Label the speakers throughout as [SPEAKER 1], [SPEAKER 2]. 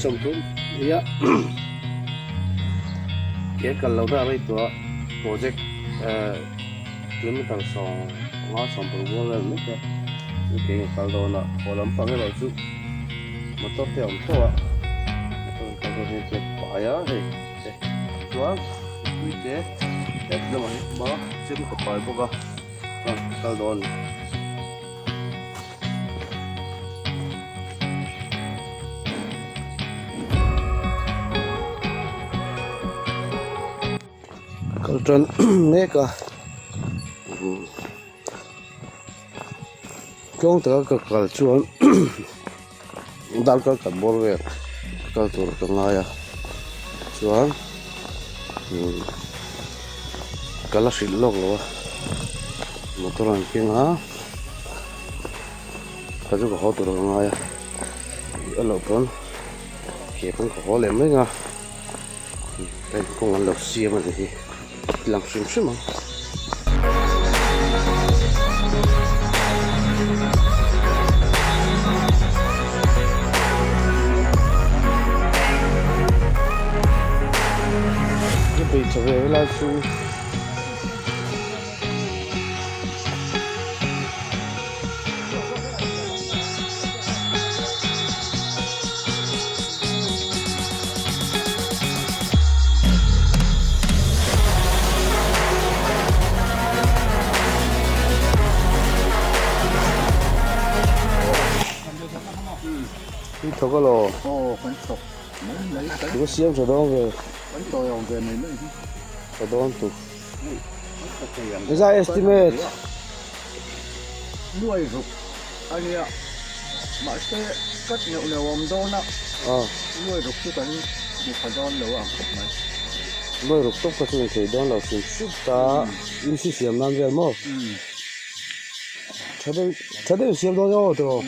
[SPEAKER 1] sông thun thì á cái cần lâu ra vớiตัวproject tuyến tàu sông ngõ sông bờ vuông lên mất rồi cái cầu đó là hồ lắm bằng cái đầu chú mà tốt theo ông thôi ạ cầu đó thì cái phải á thì quá quý chế đẹp lắm mà trên cái phải bốc à cầu đó cầu trơn nè cả công tác các cầu chuan dal các cầu bor về cầu tur các ngay à chuan cái là xịn lộc rồi motor anh kinh ha cái chỗ họ tur các ngay à ở lộc con kia cũng có lẽ mấy nga đây cũng ăn lộc xia mà thì làm xuyên xuyên mà cái bị trở về là su đi thâu cái lò
[SPEAKER 2] vẫn sụp lấy cái
[SPEAKER 1] có xiêm rồi đó về
[SPEAKER 2] vẫn tôi ông về này nữa
[SPEAKER 1] rồi đó tụ cái giá estimate
[SPEAKER 2] nuôi rục anh ạ mà cái cất nhậu nhiều ông đôn á nuôi rục chứ cần một phần đôn đâu à không mấy
[SPEAKER 1] mới rút tóc cái chuyện thì đó là chuyện sút ta im xí xiêm làm gì mà thật đấy xiêm đó nhau tụ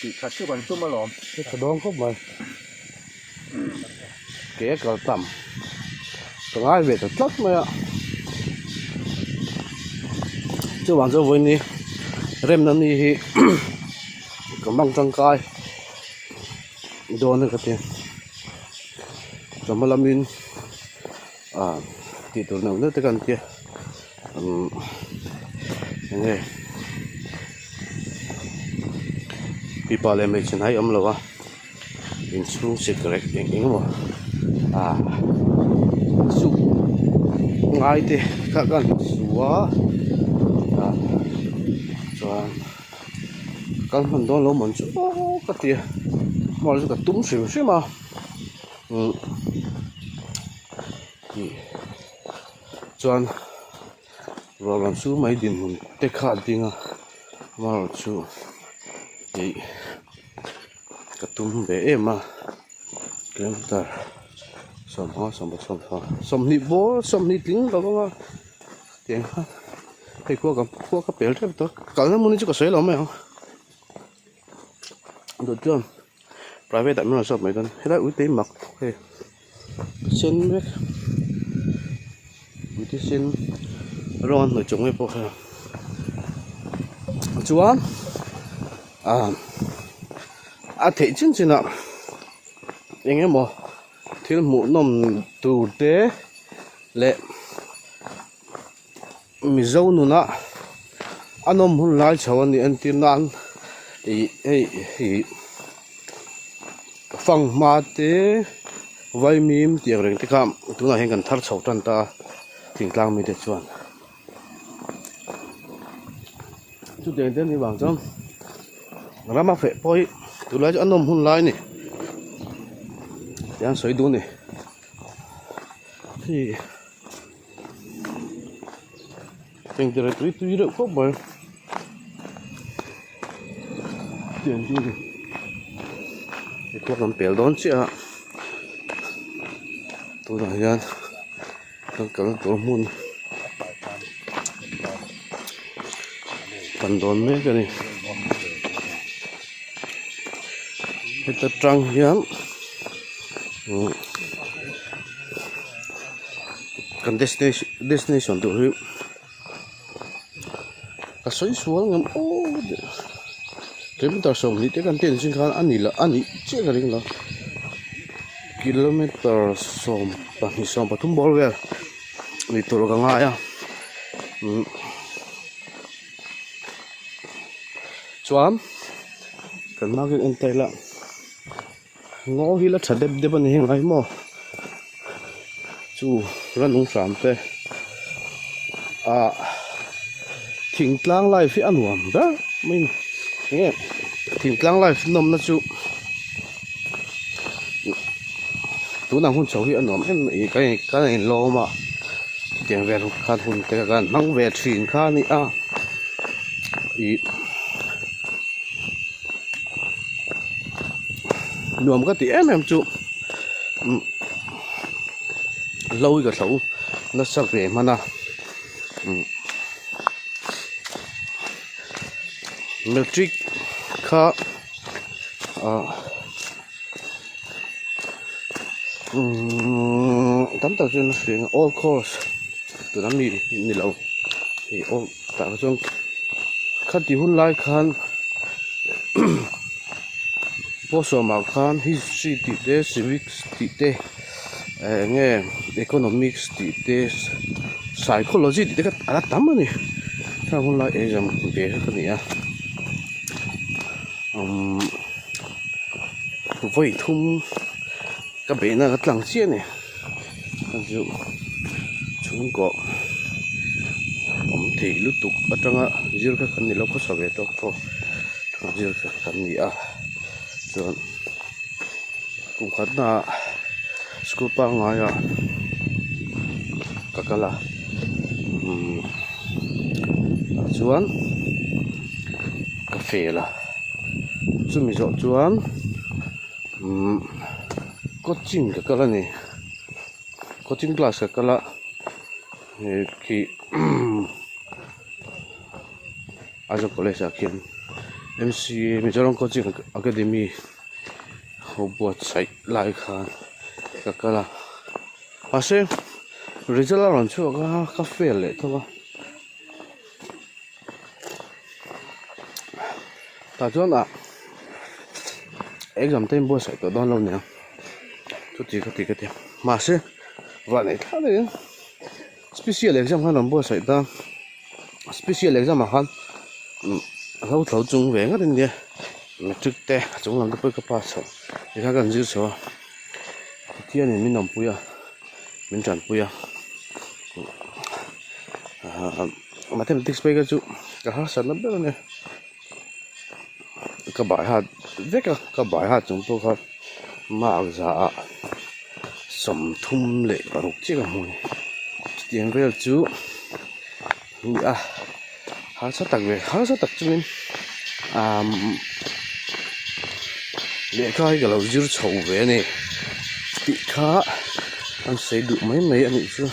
[SPEAKER 2] thì thật chứ còn chung mà lỏm
[SPEAKER 1] cái thật đó không mày cái cờ tầm còn ai về thật chất mày ạ chứ bạn cho vui đi rem nó đi còn bằng trăng cay đồ này cái tiền cho mà làm in thì tụi nó nước tới gần kia này pipa lên mấy chân hay ấm lâu à in xuống cigarette những mà su ngay thì các con xóa cho con phần đó lâu mình chú cái tiền mà nó cái túm xíu xíu mà cho rồi làm số mấy điện tết khát tiếng à mà chú vậy cái túm bé em mà cái ta xong hoa xong nị bố xong nị tính đó có tiền ha thì qua cái bể thế đó cả nó muốn chứ có sấy lắm mày không được chưa private tại mình là sao mày tên hết đấy uy tín mặc hey xin biết uy tín xin ron ở trong cái bộ này chú anh thấy chân chân nào anh em mà thiếu một nòng tủ tế lệ mi dâu nữa anh ông muốn lại cháu anh anh tin anh phăng mà tế vay mìm tiệc rừng tích ham tụi này hiện cần thắt sầu trần ta thỉnh lang mi để chuan chút tiền tên thì bằng trong ra mà phải bôi tụi lại cho anh ông muốn lại nè đang sấy đun này thì tình trạng tuy được không mà tiền gì thì thuốc làm bèo đón chứ ạ tôi nói ra tôi cần tôi muốn phần đón mấy cái này cái tật trăng hiếm cần destination tụi hiếu cái xoáy xuống ngắm ô cái mình ta sống thì cái cần tiền xin khá anh là anh ấy chưa là đình là kilometer som pani som pathum borwell ni tur ka nga ya chuan kan market entai la ngo hi la thadep de ban hi ngai mo chu ranung sam te thing tlang lai fi anuam da min nge thing tlang lai nom na chu tu nang hun chau hi anuam em i cái lo ma tiếng về khan hun te kan mang về thing kha ni i nuam ka ti em chu lâu cái thấu nó sắp về mà na metric kha tắm tàu chuyên là all course từ năm ni lâu thì all tại cái trong khát thì hun lai khan bố số mà khan history thì thế civics thì thế nghe economics thì thế psychology thì thế cái à tắm này sao hun lai exam về cái này vậy thum cái bé này cái lăng chiên này ví dụ chúng có thì lúc tục ở trong á dưa cái này nó có sao về đó có dưa cái này rồi cũng khá là school pa ngay cái là chuan cà phê là chú mình chọn chuan coaching cái này coaching class cái là khi ajo college akin MCA Mizoram Coaching Academy ho buat site lai khan cái là ase result la ron chu ka fail le to ta chuan exam time bo site to don lo ne chu ti ka ma se va ne tha le special exam khan ron bo site ta special exam khan lâu thấu chung về cái này mà trước đây chúng làm cái pass thì các bạn giữ số thiên này mình làm bùi mình chọn bùi mà thêm tích cái chú cái hát sẵn lắm đó này cái bài hát viết cái bài hát chúng tôi hát mà giả sầm thum lệ và rục chiếc cái mồi tiếng về chú hát rất đặc cho mình để coi cái lẩu dưa chầu về này bị khá anh sẽ đủ mấy anh ấy chưa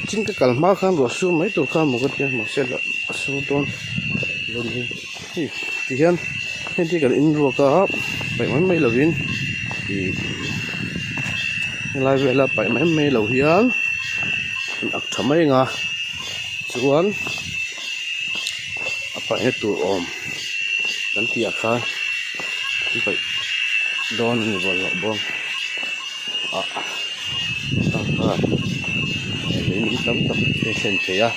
[SPEAKER 1] chính cái cành má khăn rồi xuống mấy tổ khăn một cái mà sẽ là số ton luôn đi thì hiện thì cái in rồi cả bảy mấy là viên thì lại về là bảy mấy lẩu hiến ạc thầm mấy ngà chuan bảy tuổi ôm đánh tiệc khá vậy đón người vào lọ bom tăng khá lấy những tấm tập để xem thế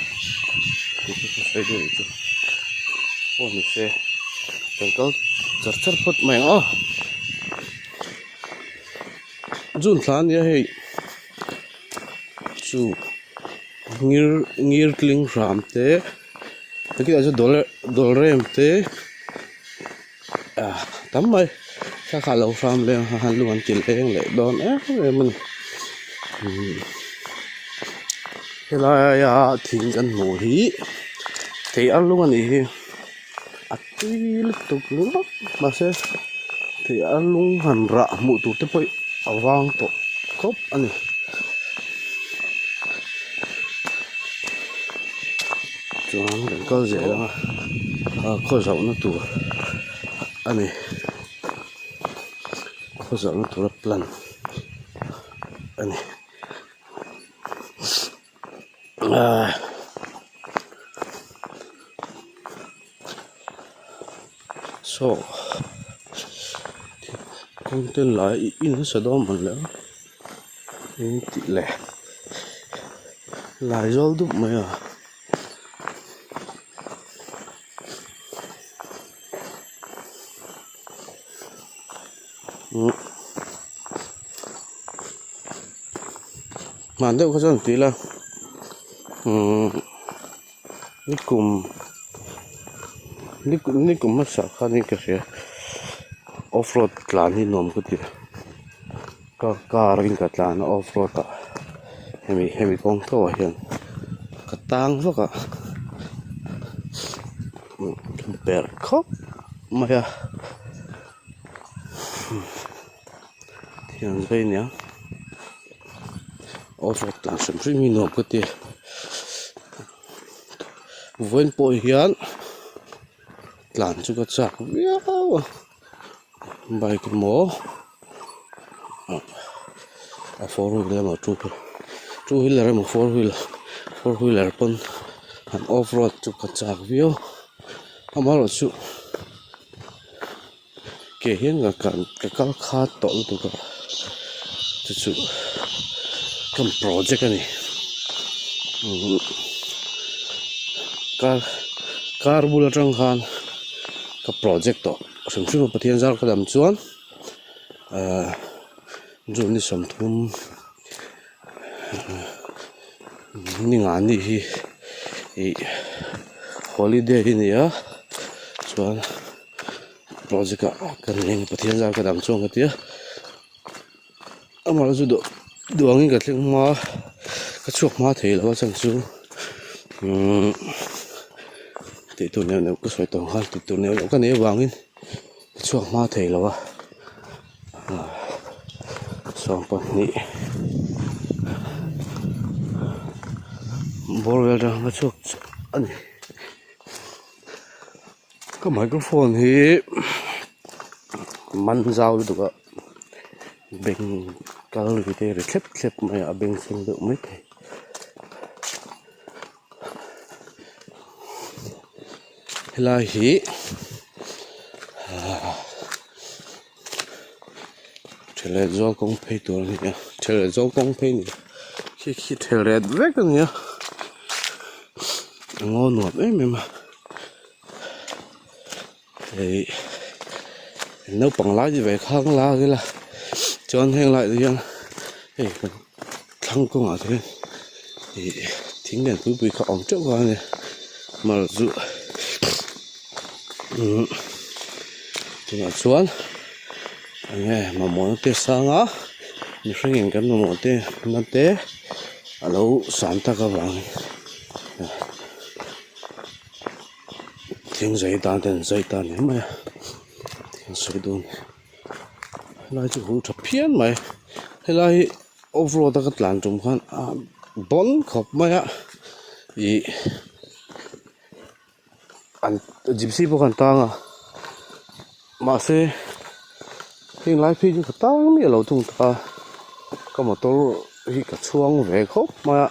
[SPEAKER 1] thì cái phải được chứ ôi mình sẽ cần có chặt phút mày Jun than ya hey chu ngir kling ram te cái ajo dollar em te tắm mày sa khá lâu ram lên han luôn chỉnh lên lại đón mình cái là thỉnh ăn mù hí thì ăn luôn này tí lúc tục luôn mà sẽ thì ăn luôn hẳn rạ mụ tụt tới bơi vang to khóc anh cho nó có dễ lắm khó dậu nó tụt anh khó dậu nó tụt lần anh so con tên lại in sẽ đó mình nữa in tỷ lệ lại rồi đúng mày à mà đâu có gì tí là ni cùng mất sạc khá ni cái gì off-road là ni nom cái gì car in cái là nó off-road à hemi con thua hiện cái tang vậy cả bear cop mà ya hiện vậy nhá off-road là xem phim ni nom cái gì vốn bồi hiện làm cho cái chắc wow bài cái mỏ four wheeler mà two wheeler mà four wheeler pun off road cho cái chắc view mà rồi chú cái hiện cái khát tọt tụ cái chú cái project này car bula trăng khan cái project đó xem xem một thiên giao cái đam chuan rồi ni sắm thun ni ngàn đi hi holiday ni à chuan project cái này một thiên giao cái đam chuan cái tia mà rồi đồ anh cái tiếng mà cái chuột mà thấy là chẳng chú thì tụi nếu có xoay tổng hơn thì tụi nếu có nếu vàng in chuột mà thấy là xong phần ní bor về ra nó chuột anh cái microphone thì man dao được ạ bên cái lưỡi thì để khép mà ở bên sinh được mấy cái là hỉ thế là do công payตัวนี้thế là do công pay này khi thế là vét cái này ngon ngọt ấy mà thì nấu bằng lá gì vậy khang lá cái là cho anh hang lại thì thì thăng công ở thế thì thính đèn túi bụi khỏng trước qua này mà dụ thì là xuống anh nghe mà muốn tê sang á mình phải nhìn cái mà muốn tê nó tê ở đâu sản ta các bạn tiếng giấy tan này mà tiếng sấy đun lại chú hú chụp phiến mày hay là overall ta cái làn trùng khoan bón khop mày á ý anh gypsy bộ khăn tang à mà xe hiện lại phi cái tang mi lâu tung ta có một tổ hi cả chuông về khop mà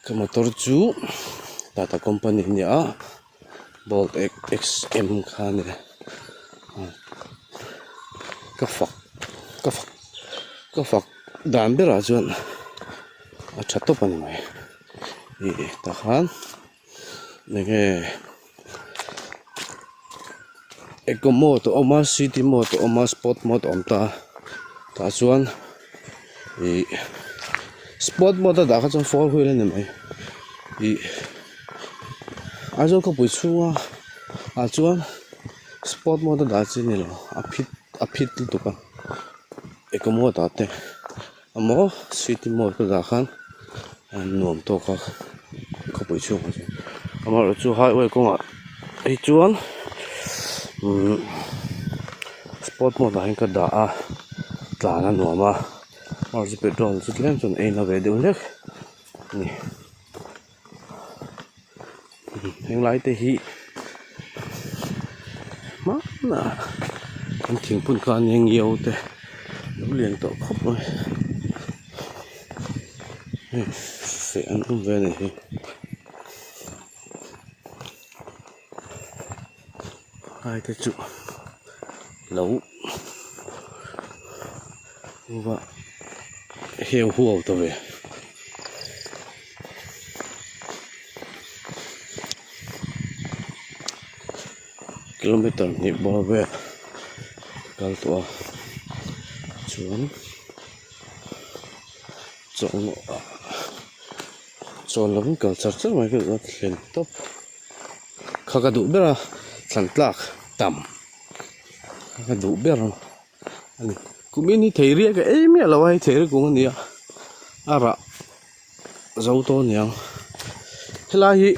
[SPEAKER 1] cái một tổ chú Tata company nhá Bolt XM khan này cái phật đàn biết là chuyện chặt tốt bằng này thì ta khan này cái eco mode oma city mode oma sport mode ta chuan thì sport mode đã có trong four wheeler này mày thì có buổi trưa chuan sport mode đã chỉ này rồi apit tụ cả eco mode đã thế amo city mode đã khan nuông to có buổi trưa mà amo rồi chú hai vậy cũng ấy chuan sport mode anh cái đã là nó nuông mà rồi petrol chút lên chọn ấy nó về được hết nè hiện lại thì hi má nè anh thiền phun con nhanh nhiều thế nó liền tổ khóc rồi sẽ ăn uống về này hai cái trụ lấu và heo huầu tao về km nhịp bao về cal tua chuan chọn lắm cal chặt chặt mấy cái nó lên top khá cái đủ biết là sẵn lạc tầm cái đủ biết rồi anh cũng biết như thế riêng cái ấy mẹ là ai thế cũng anh đi à ra dấu to nhiều thế là gì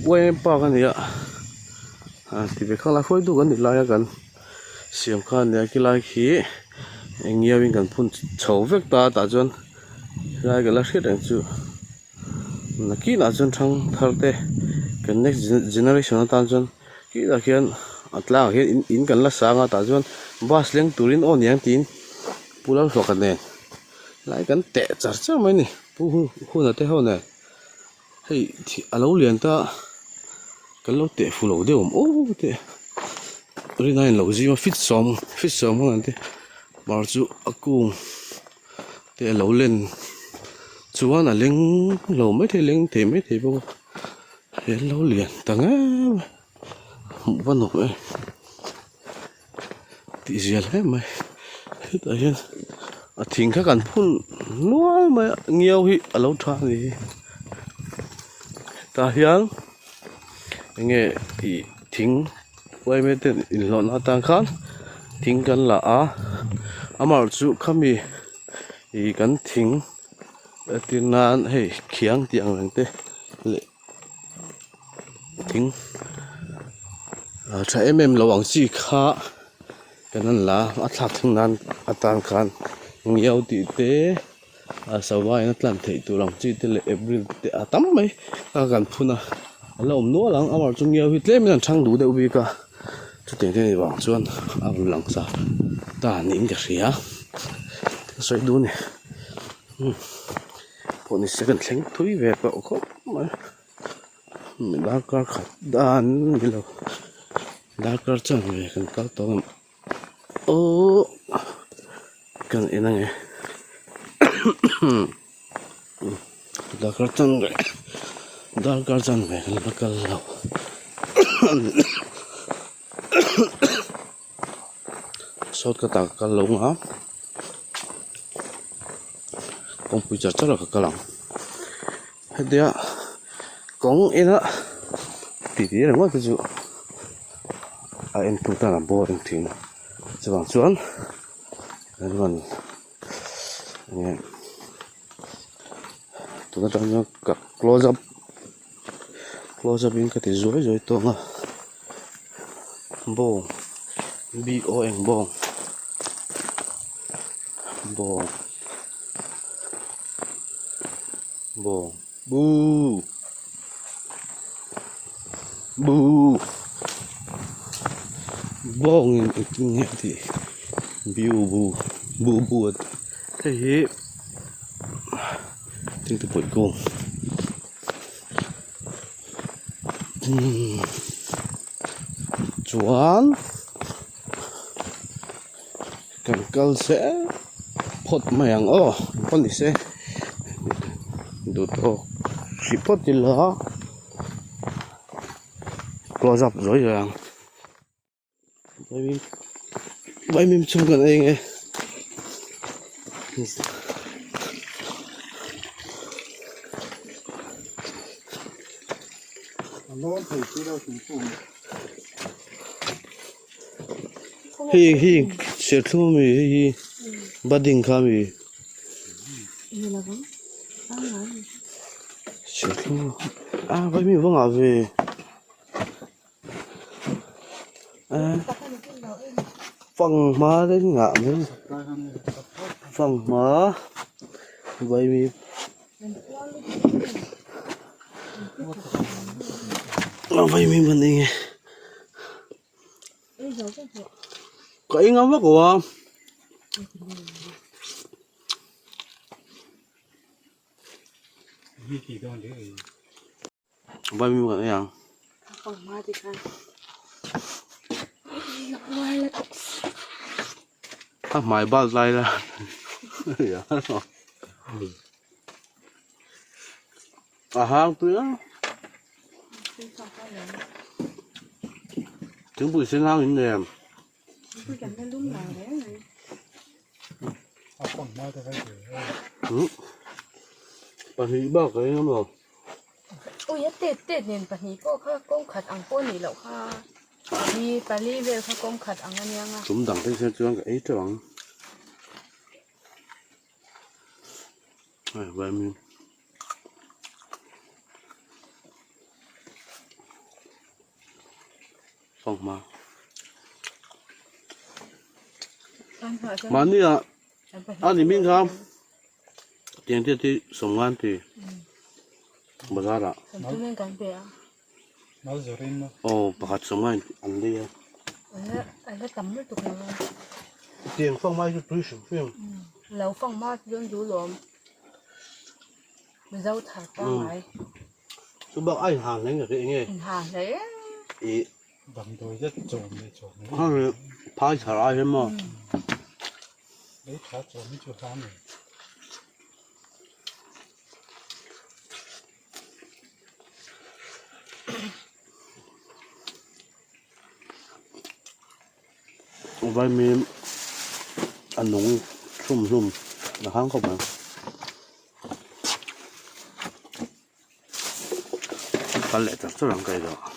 [SPEAKER 1] quay ba cái này thì việc khác là khối đủ cái này là cái xiêm khăn này cái là khí anh nghe mình cần phun chấu vết ta chọn ra cái là hết rồi chứ là kỹ là chọn thằng thằng thế cái next generation ta chọn kỹ là khian atla khian in kan la sanga ta chọn bus leng turin on yang tin pulal so kan ne lại kan te char cha mai ni hu na te ho ne hei thì alo liền ta kan lo te fu lo de o te ri nine lo ji ma fit som ho an te mar chu akung te lo len chuan a leng lo mấy thế bo he lo liền tang a văn học ấy tí gì hết mày tại hiện thỉnh các anh phun nuôi mà nhiều hi ở lâu tra gì ta hiện nghe thì thỉnh quay mấy tên in lộn nó tăng khán thỉnh cần là mà chú kami thì cần thỉnh tiền nan hay khiang tiếng lăng tê lệ thỉnh trái em lo wang chi kha cáiนั้นlà thắt thằng nan tăng khán nhiều tí tế sau vài nó làm thấy tụi lòng chi tế lệ april tế tắm mấy gần phun là ôm nữa lắm mà chung nhiều thì tế mình chẳng đủ để ubi cả cho tiền thế này bằng chuan lòng sao ta nín được gì á xoay đu này bọn này sẽ cần tránh thúi về cậu không mà mình đã có khát đàn như là đã có chẳng về cần cao to ô cần ini nè đã có chẳng về cần nó cần lâu sốt cái tạc cần lâu hả con bùi chặt chắc là cái lòng hết đi ạ con in á tí là mất cái chú em chúng ta làm bò em thì sẽ bằng xuống nên còn nghe chúng ta trong các close up in cái thì rồi to à bò bong bò bu bong nghe thì bu thế tiếng từ bụi cung chuan cần câu sẽ phốt mèng con thì sẽ đủ to chỉ phốt thì lỡ close up rồi vậy mình chung gần đây nghe hi sẽ thu mi hi bading kami sẽ thu vậy mình vẫn ở về phần má đến ngạm đến phần má vậy mình vẫn đi nghe có ý ngắm mắt của vậy mình vẫn đi à
[SPEAKER 3] Nakawala to.
[SPEAKER 1] Mai bal lai ra. Ya no. Hang tu ya. Tiếng bụi sen hang in nè.
[SPEAKER 3] Tôi chẳng thấy đúng nào đấy này.
[SPEAKER 2] Còn mai thì phải
[SPEAKER 1] Bạn hỉ bao cái lắm rồi.
[SPEAKER 3] Ôi, tết nên bạn nhỉ có công khát ăn có nhỉ lộc ha. Đi Paris về có công khát ăn anh em à.
[SPEAKER 1] Chúng đằng thế xem cho cái ấy cho bạn. Vậy mình. Phong mà. Mà nè, anh đi mình không? Tiền thì sống ăn thì. Mà ra đó.
[SPEAKER 3] Tôi nên cần về à.
[SPEAKER 2] nói giờ rin mà
[SPEAKER 1] Ồ, bạc sống ăn đi.
[SPEAKER 3] Anh đã tắm nước tục nào.
[SPEAKER 1] Tiền phong mai cho túi sống phim.
[SPEAKER 3] Lâu phong mát dân dữ lộn. Mình dâu thả qua lại.
[SPEAKER 1] Chú bác anh hàng lấy cái nghe.
[SPEAKER 3] Hàng đấy.
[SPEAKER 1] Ý.
[SPEAKER 2] đầm đôi rất trộn để trộn
[SPEAKER 1] Hắn phá trả lại hết mà.
[SPEAKER 2] đấy khá trộn với chỗ khá này
[SPEAKER 1] Vậy mình ăn nóng sum là hắn không bạn. Cái lẽ chắc là cái đó.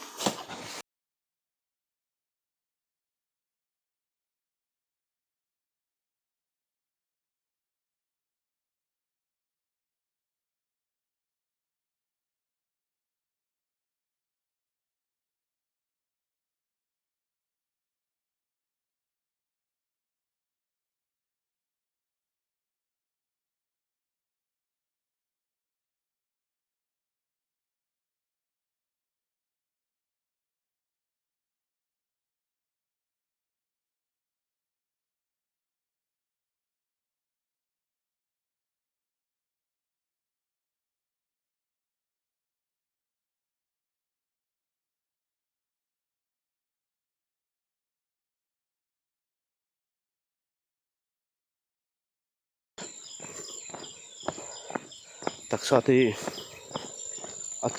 [SPEAKER 1] Đặc sao thì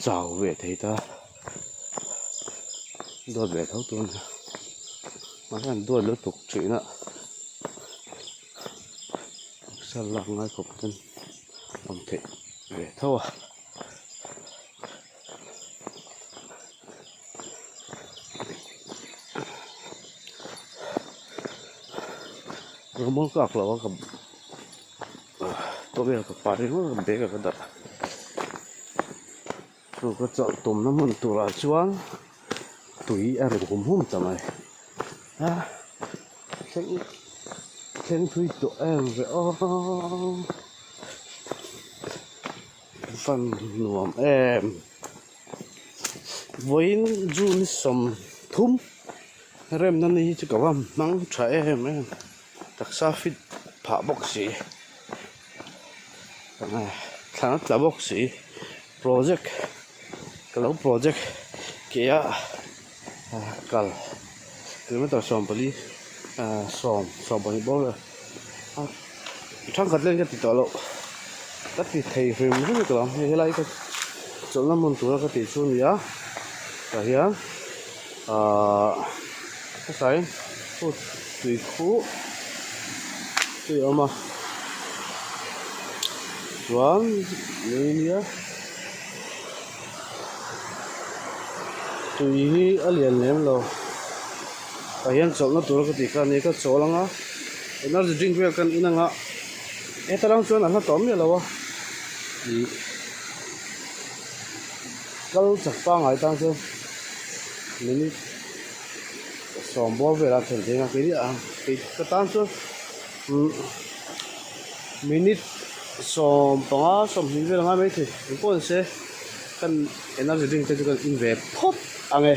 [SPEAKER 1] chào về thấy ta đôi về thấu tuần mà anh đôi lứa tục chuyện ạ sao lòng ngay cục tên làm thế về thâu à rồi muốn cọc là cầm tôi bây giờ cặp đấy nó cầm bé cái đặt rồi có chọn tôm nó muốn tủ là chuan tùy ở đây cũng không tầm này ha khen tùy tụi em về phần nuông em với run sầm thum rem năn đi chứ cả măng trái em đặc sa fit phá bốc xì thằng nó bốc xì project cái lâu project kia kal kilometer som pali som pali bol thang gật lên cái tít tọa lộ tất thì thầy phim rất là lắm như lại cái chỗ làm món tuổi cái tít xuống nhá và hiá cái cái tùy khu tùy mà xuống lên nhá tùy ở liền lên rồi và hiện chỗ nó tụi cái gì này cái chỗ lăng á nó chỉ drink về cái in ngã em ta đang chuẩn là nó tóm như lâu thì câu chặt ba ngày tăng chưa mình xóm bò về là thành thế cái gì à cái tăng chưa mình xóm bò xóm hình về là ngay mấy thì mình có sẽ kan energy drink itu kan in về pop ange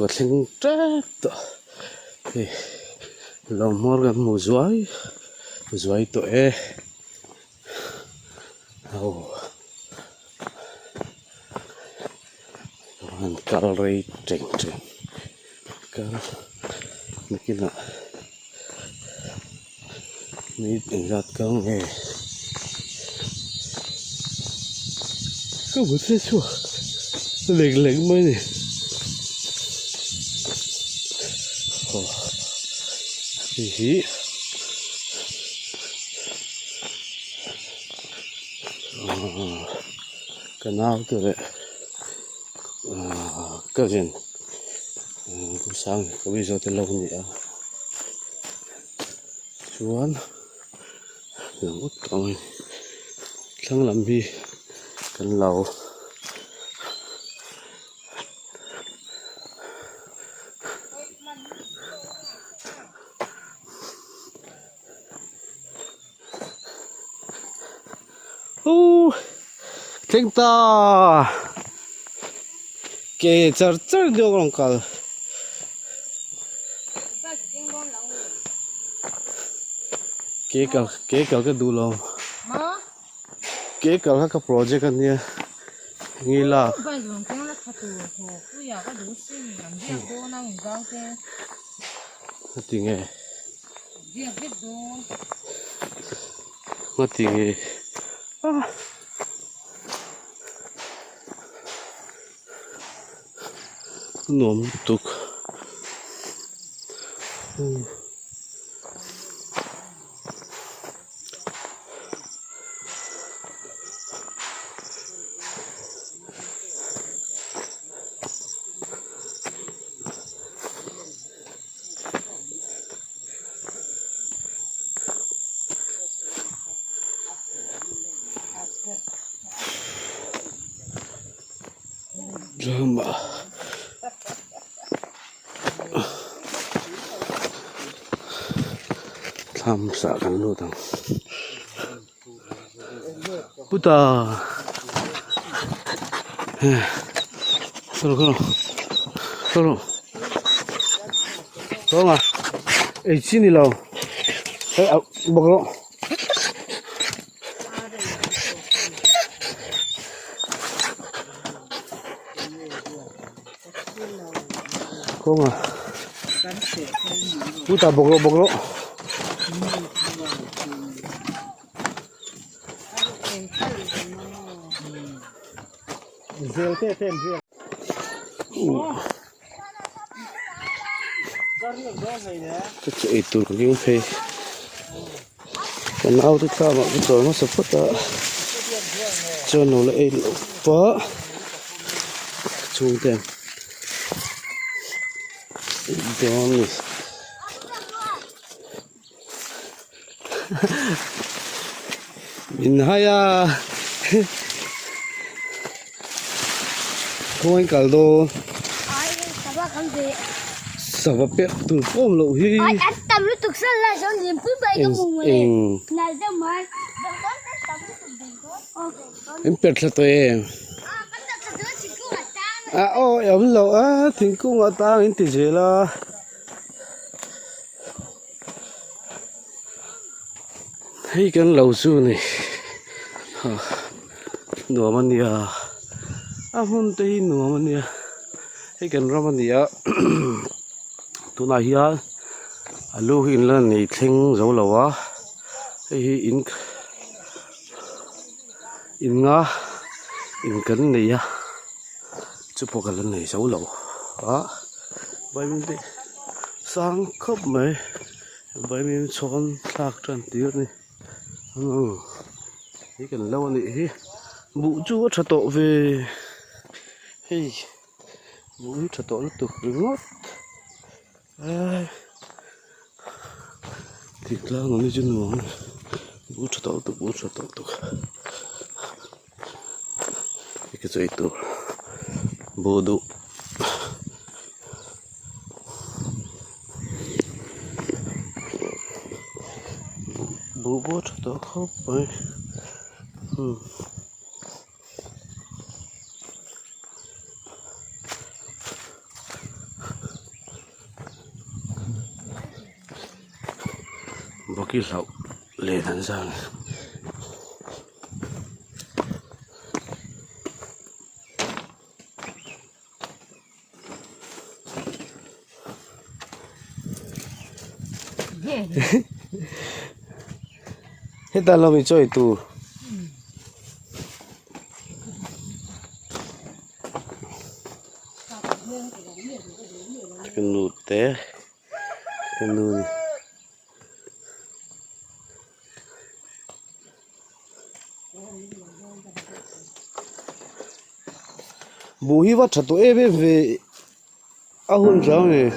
[SPEAKER 1] chu thling trap to he lo mor gan mu zuai to e oh han kal rei treng kal mikina mi ingat kang e có một xe chua lệnh mới này hí cái nào từ đấy cái gì cũng sang có bây giờ thì lâu nhỉ chuan đừng út rồi sang làm gì cần lâu thình ta kê char được không cả kê cả cái đủ lòng kê cả cái project này nghĩ là tiếng nghe tiếng nghe nôm tục drama tham gia cái nô thằng puta không à ấy xin đi lâu ấy bọc lỗ không à puta bọc lỗ
[SPEAKER 2] Zil te tem zil.
[SPEAKER 1] cái chạy tụt cái phê cái nào tôi ta mà cái rồi nó sập hết đó cho nó lại phá chung tiền đó này mình hay à không anh cả đồ sao mà biết tụi phôm lộ hi
[SPEAKER 4] anh tâm lúc thực sự là sao niềm vui bay cái mùng này là sao mà
[SPEAKER 1] em biết là tôi em ô em lộ thỉnh cung ở ta em thì gì là thấy cái lầu su này nửa mà nia hôm tây nửa mà nia thấy cái ra mà nia tụi này hiá alu hin lên này thinh dấu lầu á thấy in ngã in cấn này á chụp một cái lần này dấu lầu á bây mình đi sang khắp mấy bây mình chọn lạc trần tiết này cái cần lâu này vụ chú cho tổ về hey vụ cho tổ nó tục ngót thịt la nó như nuông vụ cho tổ tục cái gì itu bodoh bobot to khóc vậy cái lẩu lên hắn sang hết ta lo mình chơi tù cái nụ té cái nụ bố hi vắt chặt tôi em về à hôn rau này